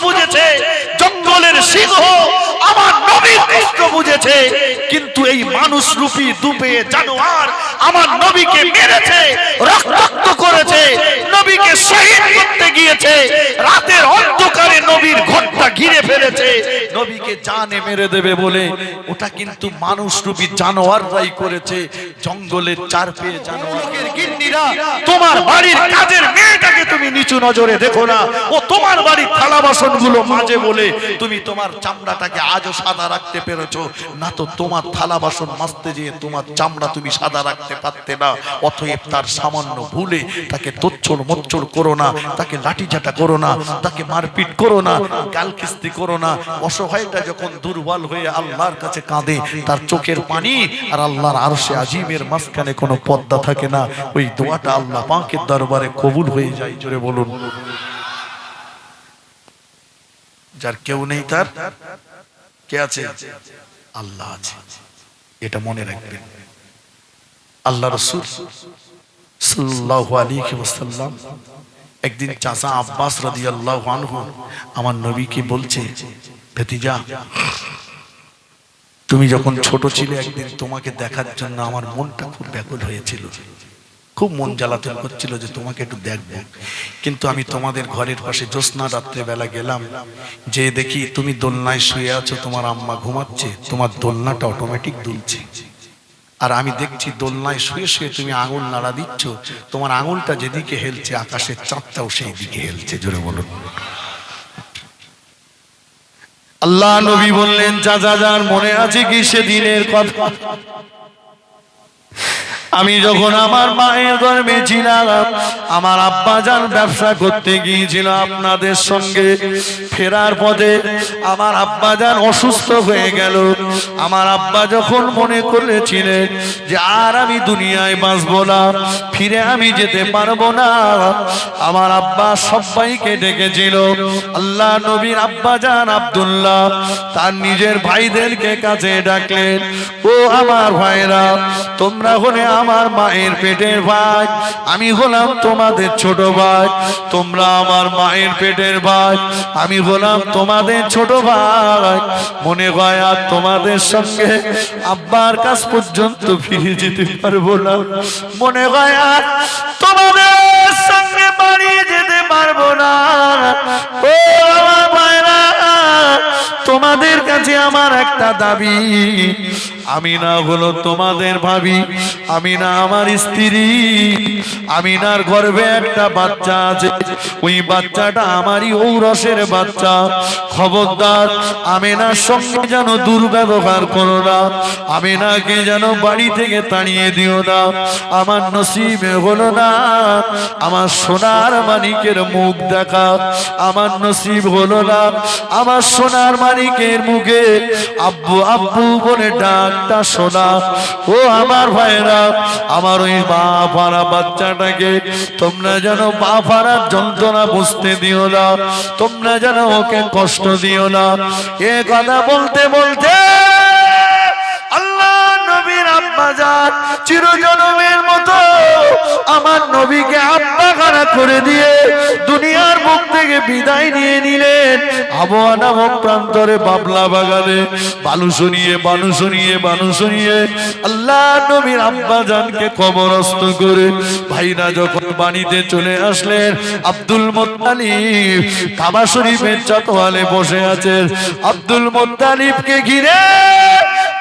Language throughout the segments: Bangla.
বুঝেছে, জঙ্গলের সিংহ আমার নবীর কষ্ট বুঝেছে, কিন্তু এই মানুষ রূপী দুপে জানোয়ার আমার নবীকে মেরেছে, রক্তাক্ত করেছে, নবীকে শহীদ করতে গিয়েছে, রাতের অন্ধকারে নবীর ঘরটা ঘিরে ফেলেছে, নবীকে জানে মেরে দেবে বলে। ওটা কিন্তু মানুষ রূপী জানোয়াররাই করেছে, জঙ্গলের চার পেয়ে জানোয়ারের গিন্নিরা। তোমার বাড়ির কাজের মেয়েটাকে তুমি নিচু নজরে দেখো না, ও তোমার বাড়ির থালা বাসন গুলো মাঝে বলে তুমি তোমার চামড়াটাকে আজও সাদা রাখতে পেরেছো না, তো তোমার থালা বাসন মাজতে যেয়ে তোমার চামড়া তুমি সাদা রাখতে পারতে না। অতএব তার সামান্য ভুলে তাকে তোচ্ছড় মোচ্ছড় করো না, তাকে লাঠিঝাটা করো না, তাকে মারপিট করো না, গাল কিস্তি করো না। অসহায়টা যখন দুর্বল হয়ে আল্লাহর কাছে কাঁদে, তার চোখের পানি আর আল্লাহর আরশে আজিমের মাঝখানে কোনো পর্দা থাকে না, ওই দোয়াটা আল্লাহ পাকের দরবারে কবুল হয়ে যায়। জোরে বলুন। যার কেউ নেই তার কে আছে? আল্লাহ আছে, এটা মনে রাখবেন। আল্লাহ রাসূল সাল্লাল্লাহু আলাইহি ওয়াসাল্লাম একদিন চাচা আব্বাস রাদিয়াল্লাহু আনহু আমার নবীকে বলছে, ভাতিজা তুমি যখন ছোট ছিলে একদিন তোমাকে দেখার জন্য আমার মনটা খুব ব্যাকুল হয়েছিল, খুব মন জ্বালাতন করছিল যে তোমাকে একটু দেখবো, কিন্তু আমি তোমাদের ঘরের পাশে জ্যোৎস্না রাত্রে বেলা গেলাম, যে দেখি তুমি দোলনায় শুয়ে আছো, তোমার আম্মা ঘুমাচ্ছে, তোমার দোলনাটা অটোমেটিক দুলছে, আর আমি দেখছি দোলনায় শুয়ে শুয়ে তুমি আঙুল নাড়া দিচ্ছ, তোমার আঙুলটা যেদিকে হেলছে আকাশের চাঁদটাও সেই দিকে হেলছে। জোরে বলুন। আল্লাহ নবী বললেন, চাচা যান মনে আছে কি সেদিনের কথা? আমি যখন আমার মায়ের গর্ভে ছিলাম, আমার আব্বা জান ব্যবসা করতে গিয়েছিল আপনাদের সঙ্গে, ফেরার পথে আমার আব্বা জান অসুস্থ হয়ে গেল। আমার আব্বা যখন মনে করেছিলেন যে আর আমি দুনিয়ায় বাঁচবো না, ফিরে আমি যেতে পারবো না, আমার আব্বা সবাইকে ডেকেছিল। আল্লাহ নবীর আব্বা জান আব্দুল্লাহ তার নিজের ভাইদেরকে কাছে ডাকলেন, ও আমার ভাইরা, তোমরা হলে আমার মায়ের পেটের ভাই, আমি হলাম তোমাদের ছোট ভাই, তোমরা আমার মায়ের পেটের ভাই, আমি হলাম তোমাদের ছোট ভাই। মনে হয় আর তোমাদের সঙ্গে আব্বার কাছ পর্যন্ত ফিরে যেতে পারবো না, মনে হয় আর তোমাদের সঙ্গে বাড়ি যেতে পারবো না। ও আমার ভাইরা, তোমাদের কাছে আমার একটা দাবি, আমি না হলো তোমাদের ভাবি, আমি না আমার স্ত্রী, আমিনার গর্ভে একটা বাচ্চা আছে, ওই বাচ্চাটা আমারই ঔরসের বাচ্চা। খবরদার আমিনার সঙ্গে যেন দুর্ব্যবহার করো না, আমিনাকে যেন বাড়ি থেকে তাড়িয়ে দিও না। আমার নসিবে হলো না আমার সোনার মানিকের মুখ দেখা, আমার নসিব হলো না আমার সোনার মানিকের মুখে আব্বু আব্বু বলে ডাকটা শোনা। ও আমার ভাইরা, আমার ওই বাপ হারা বাচ্চাটাকে তোমরা যেন বাপ হারার যন্ত্রণা বুঝতে দিও না, তোমরা যেন ওকে কষ্ট দিও না। এ কথা বলতে বলতে আল্লাহ নবীর আব্বা জান চিরজনমের মতো আমার নবীকে আব্বা খানা করে দিয়ে দুনিয়ার মুখ থেকে বিদায় নিয়ে নিলেন। আবহাওয়া নামক প্রান্তরে বাবলা বাগানে বালু শুনিয়ে বালু শুনিয়ে বালু শুনিয়ে আল্লাহ নবীর আব্বা জানকে কবরস্থ করে ভাইরা যখন বাড়িতে চলে আসলেন, আব্দুল মুত্তালিব কাবা শরীফের চটওয়ালে বসে আছেন। আব্দুল মুত্তালিবকে ঘিরে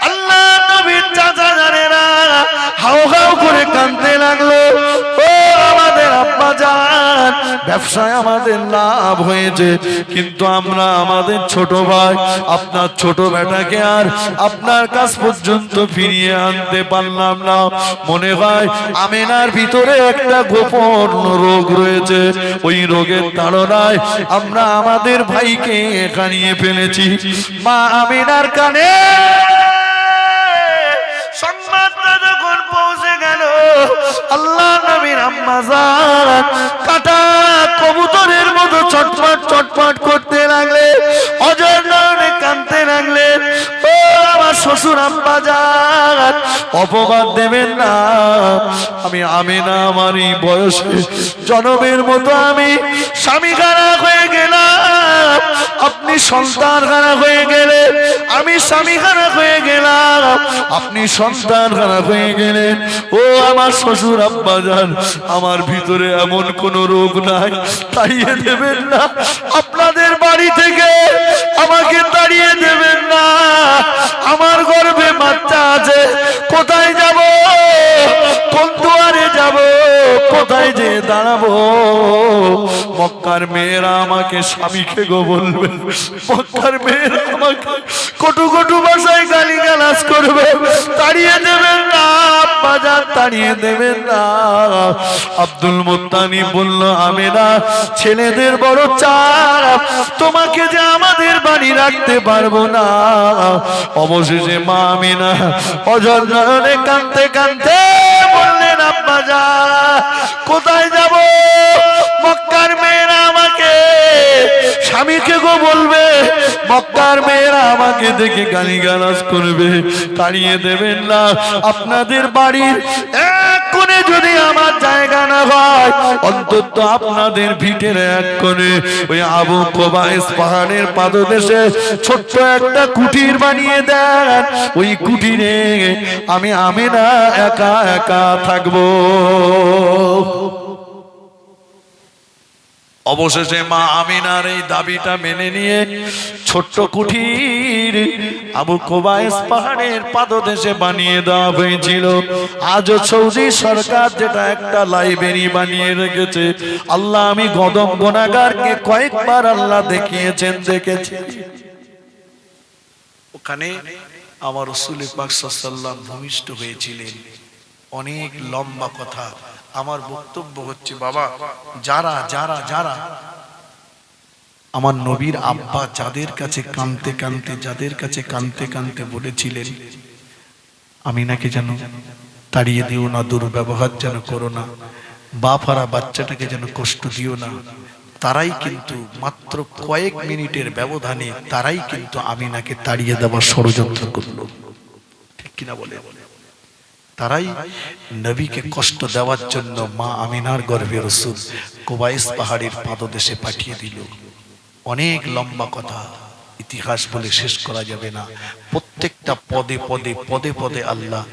আল্লাহ নবীর চাচা জানেরা হাও হাও করে কাঁদতে লাগলো। ও আমাদের আব্বা জান, ব্যবসায় আমাদের লাভ হয়েছে, কিন্তু আমরা আমাদের ছোট ভাই আপনার ছোট বেটাকে আর আপনার কাছ পর্যন্ত ফিরিয়ে আনতে পারলাম না। মনে হয় আমিনার ভিতরে একটা গোপন রোগ রয়েছে, ওই রোগের তাড়নায় আমরা আমাদের ভাইকে হারিয়ে ফেলেছি। মা আমিনার কানে সংবাদটা যখন পৌঁছে গেল, আল্লাহ নবীর আম্মা জান কাটা কবুতরের মতো ছটফট ছটফট করতে লাগলেন, অজর নয়নে কাঁদতে লাগলেন। ও আমার শ্বশুর আম্মা জান, অপবাদ দেবেন না, আমি আমিনা আমার এই বয়সে জনমের মতো আমি স্বামী খারাপ হয়ে গেলাম, সন্তান হারা হয়ে গেলে, আমি স্বামী হারা হয়ে গেলাম, আপনি সন্তান হারা হয়ে গেলেন। ও আমার শ্বশুর আব্বাজান, আমার ভিতরে এমন কোন রোগ নাই, তাড়িয়ে দেবেন না। আপনাদের বাড়ি থেকে আমাকে তাড়িয়ে দেবেন না। আমার গর্ভে বাচ্চা আছে, কোথায় যাব, কোন দুয়ারে যাব, কোথায় যে দাঁড়াবো? মক্কার মেয়েরা আমাকে স্বামীকে গো বলবে, মক্কার মেয়েরা আমাকে কটু কটু ভাষায় গালিগালাজ করবে। তাড়িয়ে দেবেন না আব্বাজান, তাড়িয়ে দেবেন না। আব্দুল মুত্তালিব বলল, আমেনা, ছেলেদের বড় চাপ, তোমাকে যে আমাদের বাড়ি রাখতে পারবো না। অবশেষে মা আমেনা অঝর নয়নে কাঁদতে কাঁদতে বললেন, আব্বাজান কোথায় যাব? মক্কার মেয়েরা আমাকে স্বামীকে গো বলবে, মক্কার মেয়েরা আমাকে দেখে গালিগালাজ করবে। তাড়িয়ে দেবেন না। আপনাদের বাড়ির এক কোণে যদি আমার জায়গা না হয়, অন্তত আপনাদের ভিটের এক কোণে ওই আবু কুবাইস পাহাড়ের পাদদেশে ছোট্ট একটা কুটির বানিয়ে দেন। ওই কুটিরে আমি আমেনা একা একা থাকবো। অবশেষে মা আমিনার এই দাবিটা মেনে নিয়ে ছোট্ট কুঠির আবু কুবাইস পাহাড়ের পাদদেশে বানিয়ে দেওয়া হয়েছিল। আজও সৌদি সরকার যেটা একটা লাইব্রেরি বানিয়ে রেখেছে। আল্লাহ, আমি গদম গুনাহগারকে কয়েকবার আল্লাহ দেখিয়েছেন, দেখেছি। ওখানে আমার রাসূল পাক সাল্লাল্লাহু আলাইহি ওয়াসাল্লাম ভূমিষ্ঠ হয়েছিলেন। অনেক লম্বা কথা। আমার বক্তব্য হচ্ছে, বাবা, যারা যারা যারা আমার নবীর আব্বা যাদের কাছে কাঁদতে কাঁদতে, যাদের কাছে কাঁদতে কাঁদতে বলেছিলেন, আমিনাকে যেন তাড়িয়ে দিও না, দুর্ব্যবহার যেন করো না, বাপ হারা বাচ্চাটাকে যেন কষ্ট দিও না, তারাই কিন্তু মাত্র কয়েক মিনিটের ব্যবধানে তারাই কিন্তু আমিনাকে তাড়িয়ে দেওয়ার ষড়যন্ত্র করলো। ঠিক কিনা বলে? তারাই নবীকে কষ্ট দেওয়ার জন্য মা আমিনার গর্ভে রাসূল কুবাইস পাহাড়ের পাদদেশে পাঠিয়ে দিল। অনেক লম্বা কথা, ইতিহাস বলে শেষ করা যাবে না। প্রত্যেকটা পদে পদে পদে পদে আল্লাহ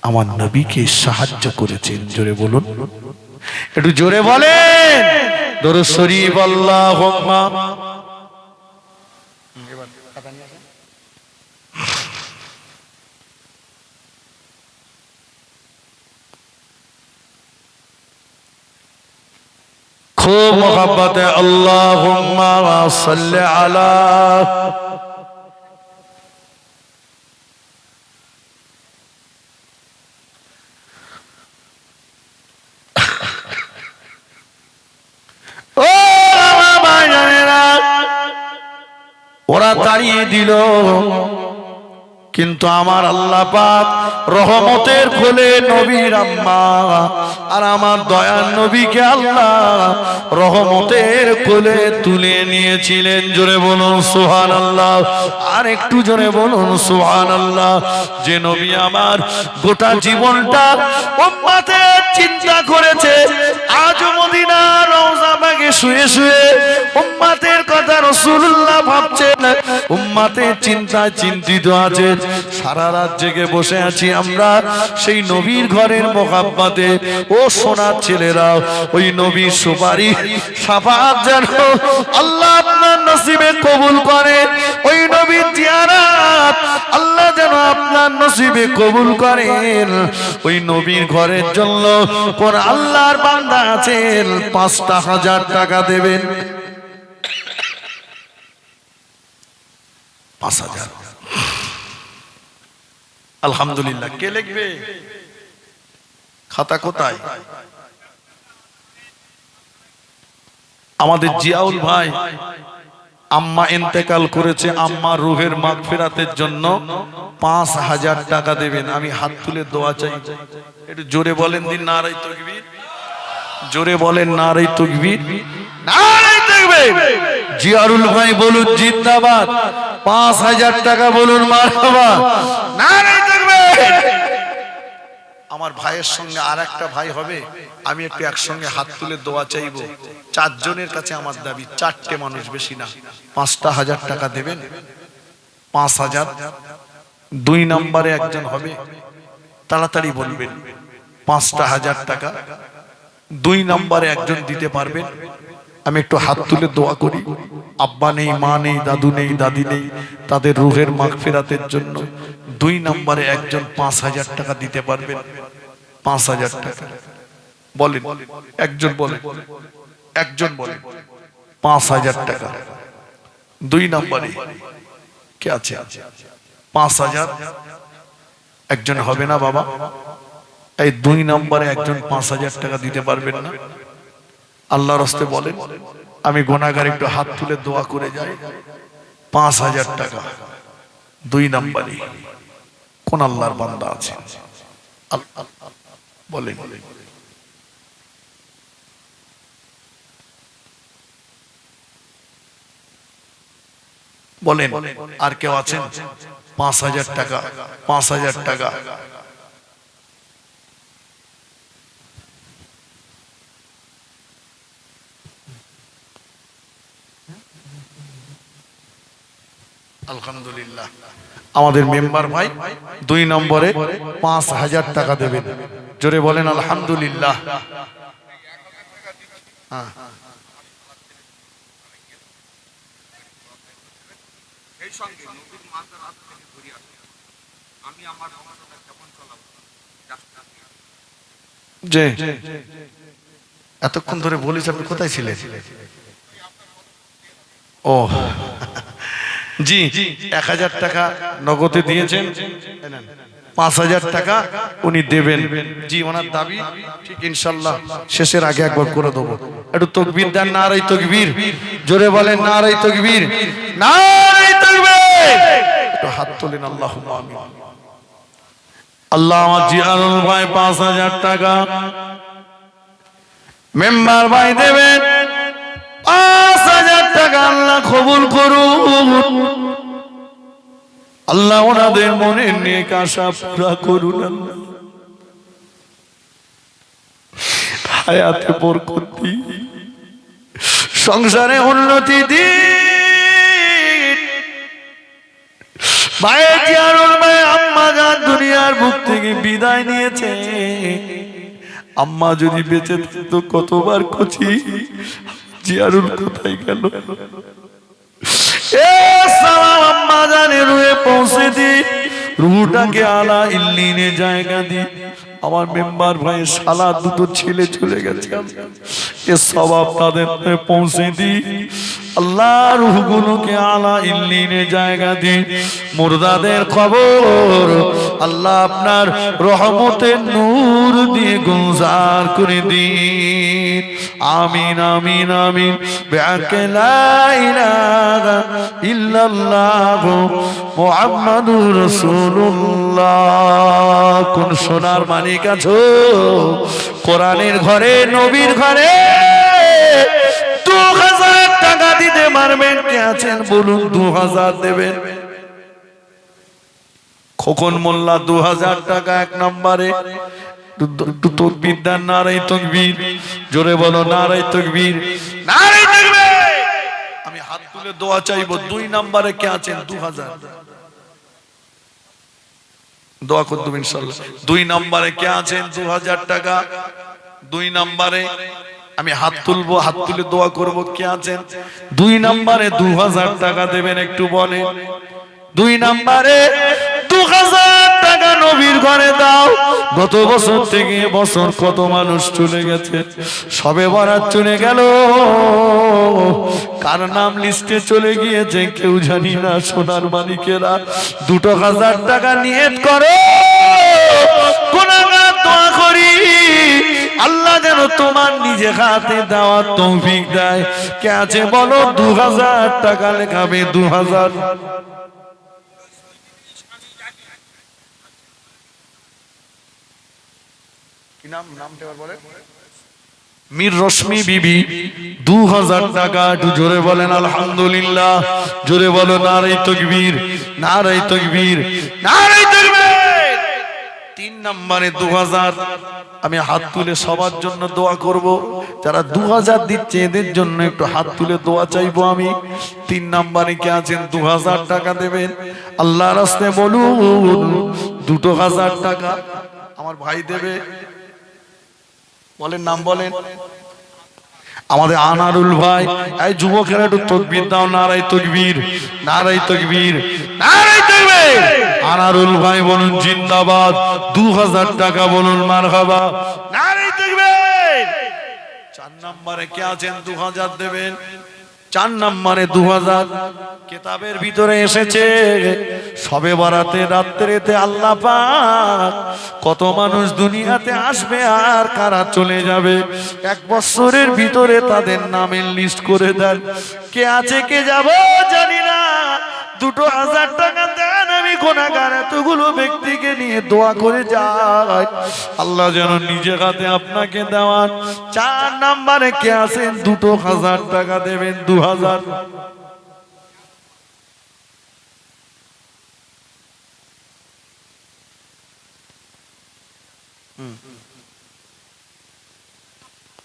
আমার নবীকে সাহায্য করেছেন। জোরে বলুন, একটু জোরে বলেন দরুদ শরীফ আল্লাহুম্মা। खूब मोहब्बत है, अल्लाहुम्मा सल्ले अला। ওরা তাড়িয়ে দিল, কিন্তু আমার আল্লাহ পাক রহমতের কোলে নবীর আম্মা আর আমার দয়ার নবীকে আল্লাহ রহমতের কোলে তুলে নিয়েছিলেন। জোরে বলুন সুবহানাল্লাহ। আর একটু জোরে বলুন সুবহানাল্লাহ। যে নবী আমার গোটা জীবনটা উম্মতের চিন্তা করেছে, আজ মদিনার রওজা বাগে শুয়ে শুয়ে উম্মতের কথা রাসূলুল্লাহ ভাবছেন, উম্মতের চিন্তায় চিন্তিত আছেন। সারা রাত জেগে বসে আছি আমরা সেই নবীর ঘরের মোহাব্বতে। ও সোনার ছেলেরা, ওই নবীর সুপারিশ শাফাআত যেন আল্লাহ আপনার নসিবে কবুল করে। ওই নবীর জিয়ারত আল্লাহ যেন আপনার নসিবে কবুল করেন। ওই নবীর ঘরের জন্য কোন আল্লাহর বান্দা আছেন ৫,০০০ টাকা দেবেন? ৫,০০০। আলহামদুলিল্লাহ। কে লিখবে? খাতা কোথায়? আমাদের জিয়াউল ভাই আম্মা ইন্তেকাল করেছে, আম্মা রুহের মাগফিরাতের জন্য ৫,০০০ টাকা দেবেন। আমি হাত তুলে দোয়া চাই। একটু জোরে বলেন দিন নারায়ে তাকবীর। জোরে বলেন নারায়ে তাকবীর, নারায়ে তাকবীর। জিয়াউল ভাই বলুন জিন্দাবাদ। ৫,০০০ টাকা বলুন মারহাবা, নারায়ে তাকবীর। আমার ভাইয়ের সঙ্গে আর একটা ভাই হবে, আমি একটু একসঙ্গে হাত তুলে দোয়া চাইবো। 4 জনের কাছে আমার দাবি, 4টে মানুষ, বেশি না। 5,000 টাকা দেবেন, 5,000। 2 নম্বরে একজন হবে, তাড়াতাড়ি বলবেন, 5,000 টাকা। 2 নম্বরে একজন দিতে পারবেন, আমি একটু হাত তুলে দোয়া করি। আব্বা নেই, মা নেই, দাদু নেই, দাদি নেই, তাদের রুহের মাগফিরাতের জন্য 2 নম্বরে একজন 5,000 টাকা দিতে পারবেন। 5,000 টাকা বলেন, একজন বলেন, একজন বলেন। 5,000 টাকা 2 নম্বরে কে আছে? 5,000 একজন হবে না বাবা? এই 2 নম্বরে একজন 5,000 টাকা দিতে পারবেন না? আল্লাহর রাস্তে বলেন, আমি গুনাহগার, একটু হাত তুলে দোয়া করে যাই। 5,000 টাকা 2 নম্বরে কোন আল্লাহর বান্দা আছে? বলেন। বলেন, আর কেউ আছেন? 5,000 টাকা, 5,000 টাকা। আলহামদুলিল্লাহ, আমাদের মেম্বার ভাই 2 নম্বরে 5,000 টাকা দেবেন। জোরে বলেন আলহামদুলিল্লাহ। যে এতক্ষণ ধরে বলিস, আপনি কোথায় ছিলেন? ও জি, 1,000 টাকা নগদে দিয়েছেন, 5,000 টাকা উনি দেবেন। জি, ওনার দাবি ঠিক ইনশাআল্লাহ শেষের আগে একবার করে দেবো। একটু তাকবীর দেন, নারে তাকবীর। জোরে বলেন নারে তাকবীর, নারে তাকবীর। একটু হাত তোলেন, আল্লাহুম্মা আমিন। আল্লাহ, আমার জিয়ারুল ভাই 5,000 টাকা মেম্বার ভাই দেবেন। 5,000 টাকা আল্লাহ কবুল করুন। আল্লাহ ওনাদের মনের নেক আশা পুরা করুন। হায়াতে বরকত দিন, সংসারে উন্নতি দিন। ভাইয়ের জিয়ারুল ভাই আম্মা জান দুনিয়ার বুক থেকে বিদায় নিয়েছে। আম্মা যদি বেঁচে থাকতো কতবার কচি, জিয়ারুল কোথায় গেল? আম্মা জানের রুহে পৌঁছে দি, রুহটাকে আলা ইল্লিনে জায়গা দি। আমার মেম্বার ভাই শালা 2 ছেলে চলে গেছে, এ সওয়াব তাদের পৌঁছে দি। আল্লাহ রুহগুলোকে আলা ইল্লিনে জায়গা দি। মুর্দাদের কবর আল্লাহ আপনার রহমতের নূর দিয়ে গুলজার করে দিন। আমিন আমিন আমিন। বিআকে লা ইলাহা ইল্লাল্লাহ মুহাম্মাদুর রাসূলুল্লাহ। কোন সোনার মানিক আছো কোরআনের ঘরে, নবীর ঘরে 2,000 টাকা দিতে পারবেন? কে আছেন বলুন, 2,000 দেবেন। খোকন মোল্লা 2,000 টাকা 1 নম্বরে। তাকবীর দেন, নারে তাকবীর। জোরে বলো নারে তাকবীর, নারে তাকবীর। আমি হাত তুলে দোয়া চাইবো। 2 নম্বরে কে আছেন? 2,000 দোয়া করতে ইনশাআল্লাহ। 2 নম্বরে কে আছেন? 2,000 টাকা 2 নম্বরে। আমি হাত তুলবো, হাত তুলে দোয়া করব। কে আছেন 2 নম্বরে? 2,000 টাকা দেবেন, একটু বলেন। 2 নম্বরে 2,000 টাকা নবীর ঘরে দাও। গত বছর থেকে বছর কত মানুষ চলে গেছে, সবে বরাত চলে গেল, কার নাম লিস্টে চলে গিয়েছে কেউ জানি না। সোনার মালিকেরা 2,000 টাকা নিয়ত করো, গুনাহগার দোয়া করি আল্লাহ যেন তোমার নিজে হাতে দেওয়ার তৌফিক দেয়। কে আছে বলো? 2,000 টাকা লেখাবে। 2,000 কি নাম? নামটা বলে মীর রশ্মি বিবি 2,000 টাকা। একটু জোরে বলেন আলহামদুলিল্লাহ। জোরে বলো নারে তাকবীর, নারে তাকবীর, নারে তাকবীর। 3 নম্বরে 2000 আমি হাত তুলে সবার জন্য দোয়া করব যারা 2000 দিচ্ছে এদের জন্য একটু হাত তুলে দোয়া চাইবো আমি 3 নম্বরে কে আছেন 2000 টাকা দেবেন আল্লাহর রাস্তায় বলুন 2000 টাকা আমার ভাই দেবে বলেন নাম বলেন আমাদের আনারুল ভাই এই যুবকেরা একটু তাকবীর দাও নারায়ে তাকবীর নারায়ে তাকবীর নারায়ে তাকবীর আনারুল ভাই বলুন জিন্দাবাদ 2000 টাকা বলুন মারহাবা নারায়ে তাকবীর 4 নম্বরে কে আছেন 2000 দেবেন 4 নম্বরে 2000 কিতাবের ভিতরে এসেছে শবে বরাতে রাত্রিতে আল্লাহ পাক কত মানুষ দুনিয়াতে আসবে আর কারা চলে যাবে এক বছরের ভিতরে তাদের নামের লিস্ট করে দেন কে আছে কে যাবে জানি না 2000 টাকা দেন আমি গুনাহগার এতগুলো ব্যক্তিকে নিয়ে দোয়া করে যাই আল্লাহ যেন নিজে হাতে আপনাকে দেওয়ান 4 নম্বরে কে আছেন 2000 টাকা দেবেন 2000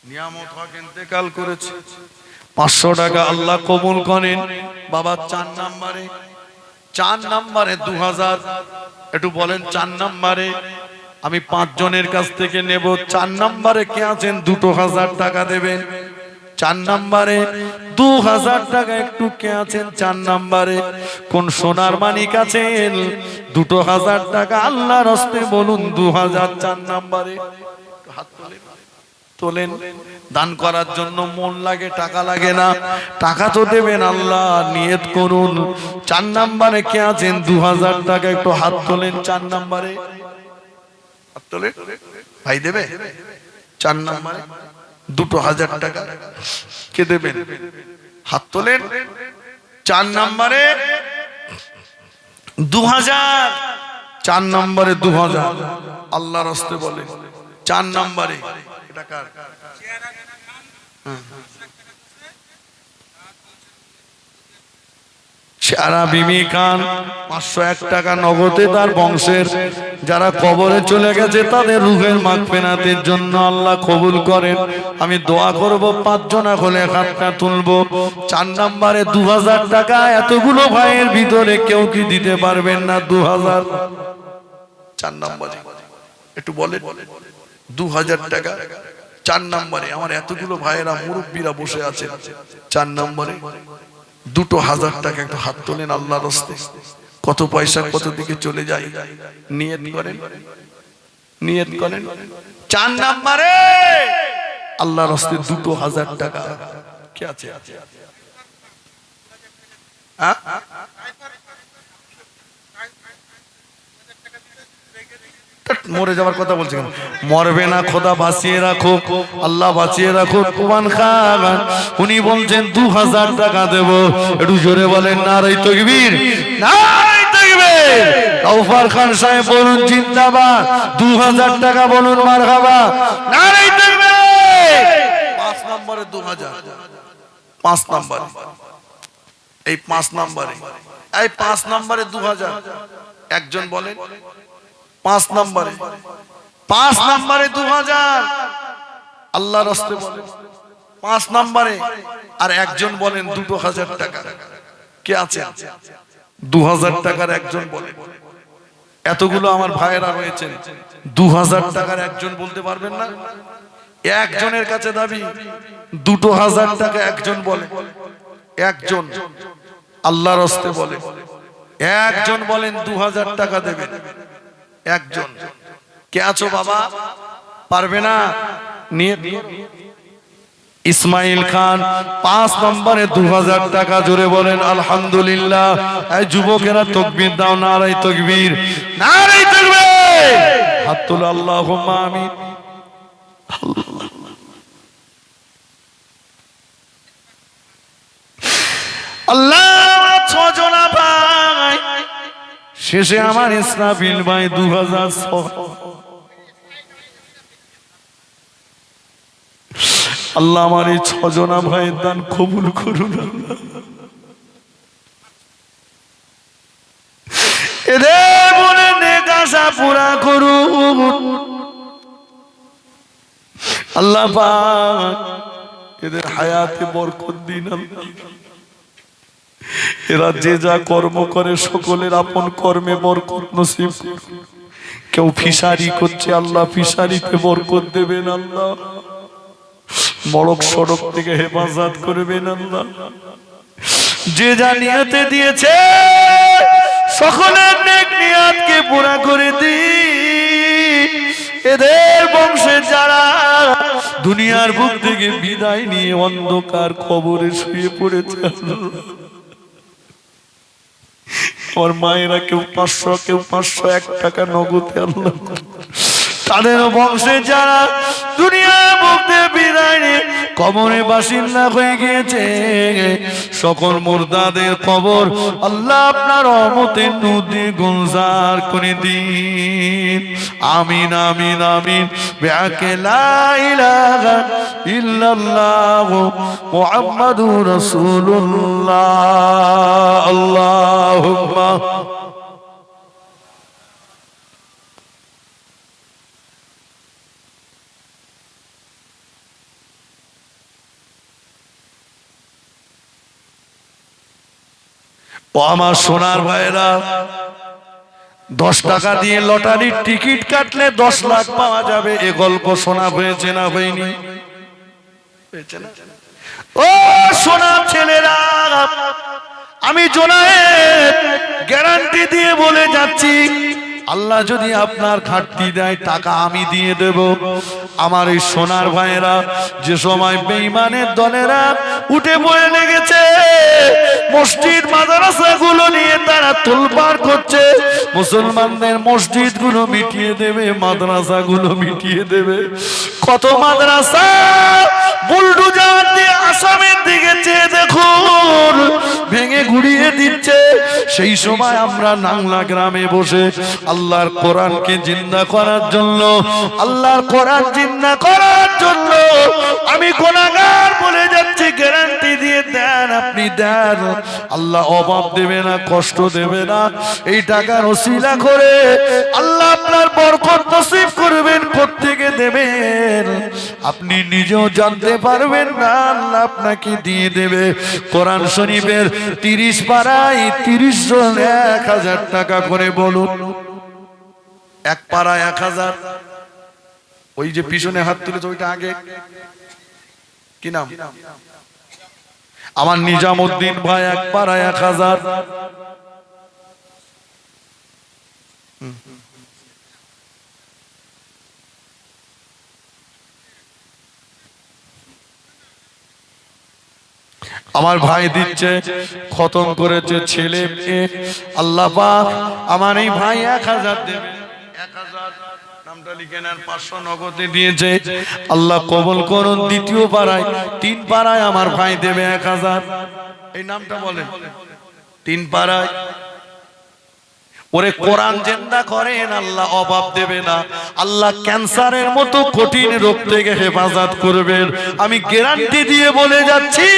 নিয়ামত হক ইন্তেকাল করেছে 500 টাকা আল্লাহ কবুল করেন বাবা 4 নম্বরে 2000 একটু বলেন 4 নম্বরে আমি 5 জনের কাছ থেকে নেব 4 নম্বরে কে আছেন 2000 টাকা দেবেন 4 নম্বরে 2000 টাকা একটু কে আছেন 4 নম্বরে কোন সোনার মানিক আছেন 2000 টাকা আল্লাহর রাস্তায় বলুন 2000 4 নম্বরে হাত তোলেন দান করার জন্য মন লাগে টাকা লাগে না টাকা তো দেবেন আল্লাহ নিয়ত করুন 4 নম্বরে কে আছেন 2000 টাকা একটু হাত তোলেন 4 নম্বরে হাত তোলেন ভাই দেবে 4 নম্বরে 2000 টাকা কে দেবেন হাত তোলেন 4 নম্বরে 2000 4 নম্বরে 2000 আল্লাহর রাস্তায় বলে 4 নম্বরে সারা বিবি খান 501 টাকা নগদে তার বংশের যারা কবরে চলে গেছে তাদের রূহের মাগফিরাতের জন্য আল্লাহ কবুল করেন আমি দোয়া করব 5 জনা হলে হাতটা তুলবো 4 নম্বরে 2000 টাকা এতগুলো ভাইয়ের ভিতরে কেউ কি দিতে পারবেন না 2000 4 নম্বরে একটু বলেন 2000 টাকা 4 নম্বরে আমার এতগুলো ভাইয়েরা মুরব্বীরা বসে আছেন 4 নম্বরে 2000 টাকা একটু হাত তোলেন আল্লাহর রাস্তায় কত পয়সা কত দিকে চলে যায় নিয়ত করেন 4 নম্বরে আল্লাহর রাস্তায় 2000 টাকা কে আছে মরে যাওয়ার কথা বলছে কেন মরবে না খোদা বাঁচিয়ে রাখো আল্লাহ বাঁচিয়ে রাখো কুরবান খান উনি বলছেন 2000 টাকা দেব একটু জোরে বলেন নারায়ে তাকবীর নারায়ে তাকবীর কাউফার খান সাহেব বলুন জিন্দাবাদ 2000 টাকা বলুন মারহাবা নারায়ে তাকবীর 5 নম্বরে 2000 5 নম্বর এই 5 নম্বরে 2000 একজন বলেন 5 নম্বরে 2000 আল্লাহর রাস্তায় বলেন 5 নম্বরে আর একজন বলেন 2000 টাকা কে আছে 2000 টাকার একজন বলেন এতগুলো আমার ভাইয়েরা রয়েছেন 2000 টাকার একজন বলতে পারবেন না একজনের কাছে দাবি 2000 টাকা একজন বলে একজন আল্লাহর রাস্তায় বলে একজন বলেন 2000 টাকা দেবেন একজন কে আছো বাবা পারবে না নিয়ে ইসমাইল খান 5 নম্বরে 2000 টাকা জোরে বলেন আলহামদুলিল্লাহ এই যুবকেরা তাকবীর দাও নারায়ে তাকবীর নারায়ে তাকবীর হাত তোলো আল্লাহুম্মা আমিন আল্লাহ 6 জনা ভাই শেষে আমার ইসরাফিল ভাই 2006 আল্লাহ আমার এই 6 জনা ভাইয়ের দান কবুল করুন এদের মনে নেক আশা পুরা করুন। আল্লাহ পাক এদের হায়াতে বরকত দিন। এরা যে যা কর্ম করে সকলের আপন কর্মে বরকত নসিব করুন। কেউ ফিশারি করছে, আল্লাহ ফিশারিতে বরকত দেবেন। আল্লাহ মড়ক সড়ক থেকে হেফাজত করবেন। আল্লাহ যে যা নিয়তে দিয়েছে সকলের নেক নিয়তকে পুরা করে দিন। এদের বংশে যারা দুনিয়ার বুক থেকে বিদায় নিয়ে অন্ধকার কবরে শুয়ে পড়েছে, আমার মায়েরা কেউ 500 কেউ 501 টাকা নগদে আল্লাহ তাদের বংশে যারা দুনিয়ার বুক থেকে বিদায় নিয়ে কবরে বাসিন্দা হয়ে গিয়েছে সকল মুর্দাদের কবর আল্লাহ আপনার রহমতের নদী গুলজার করে দিন। আমিন আমিন আমিন। বিআকে লা ইলাহা ইল্লাল্লাহ মুহাম্মাদুর রাসূলুল্লাহ। আল্লাহুম্মা ও আমার সোনার ভাইরা, 10 টাকা দিয়ে লটারির টিকিট কাটলে 10 লাখ পাওয়া যাবে। এ গল্প শোনা হয়েছে না হয়নি? ও সোনার ছেলেরা, আমি জোনায়ের গ্যারান্টি দিয়ে বলে যাচ্ছি, আল্লাহ যদি আপনার ঘাটতি দেয় টাকা আমি দিয়ে দেব। আমার এই সোনার ভাইয়েরা, যে সময় বেঈমানের দলেরা উঠে পড়ে লেগেছে, মসজিদ মাদ্রাসা গুলো নিয়ে তারা তোলপাড় করছে, মুসলমানদের মসজিদ গুলো মিটিয়ে দেবে, মাদ্রাসা গুলো মিটিয়ে দেবে। কত মাদ্রাসা বুলডোজার দিয়ে আসামের দিকে চেয়ে দেখুন ভেঙে গুড়িয়ে দিচ্ছে। সেই সময় আমরা নাংলা গ্রামে বসে আল্লাহর কোরআনকে জিন্দা করার জন্য, আল্লাহর কোরআন জিন্দা করার জন্য আমি গুনাহগার বলে যাচ্ছি, গ্যারান্টি দিয়ে দেন, আপনি দেন, আল্লাহ অভাব দেবে না, কষ্ট দেবে না। এই টাকার ওসিলা করে আল্লাহ আপনার বরকত নসিব করবেন। কোত্থেকে দেবেন আপনি নিজেও জানতে পারবেন না, আল্লাহ আপনাকে দিয়ে দেবে। কোরআন শরীফের 30 পারায় 30 জন 1000 টাকা করে বলুন। এক পারা 1000। ওই যে পিছনে হাত তুলেছে ওইটা আগে কি নাম? আমার নিজামউদ্দিন ভাই, এক পারা 1000। আমার ভাই দিচ্ছে, খতম করেছে ছেলে মেয়ে। আল্লাহ পাক আমার এই ভাই 1000 দেবে। 1000 নামটা লিখে নেন, 500 নগদে দিয়েছে। আল্লাহ কবুল করুন। দ্বিতীয় পাড়ায় 3 পাড়ায় আমার ভাই দেবে 1000। এই নামটা বলেন। 3 পাড়ায় ওরে কোরআন জিন্দা করেন, আল্লাহ অভাব দেবে না। আল্লাহ ক্যান্সারের মতো কঠিন রোগ থেকে হেফাজত করবেন। আমি গ্যারান্টি দিয়ে বলে যাচ্ছি,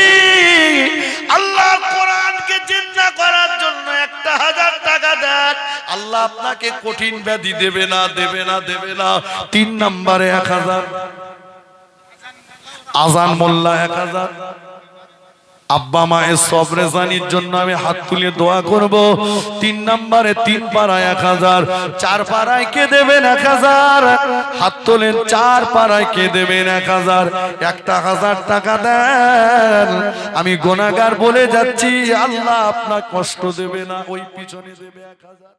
আল্লাহ কোরআনকে জিন্দা করার জন্য 1000 টাকা দেন, আল্লাহ আপনাকে কঠিন ব্যাধি দেবে না, দেবে না, দেবে না। 3 নম্বরে 1000 আজান মোল্লা 1000। আব্বা মায়ের সবরেজানির জন্য আমি হাত তুলে দোয়া করব। 3 নম্বরে 3 পাড়ায় 1000। 4 পাড়ায় কে দেবেন 1000? হাত তোলেন। 4 পাড়ায় কে দেবেন 1000? 1000 টাকা দেন। আমি গুনাহগার বলে যাচ্ছি, আল্লাহ আপনার কষ্ট দেবে না, ওই পিছনে দেবে 1000।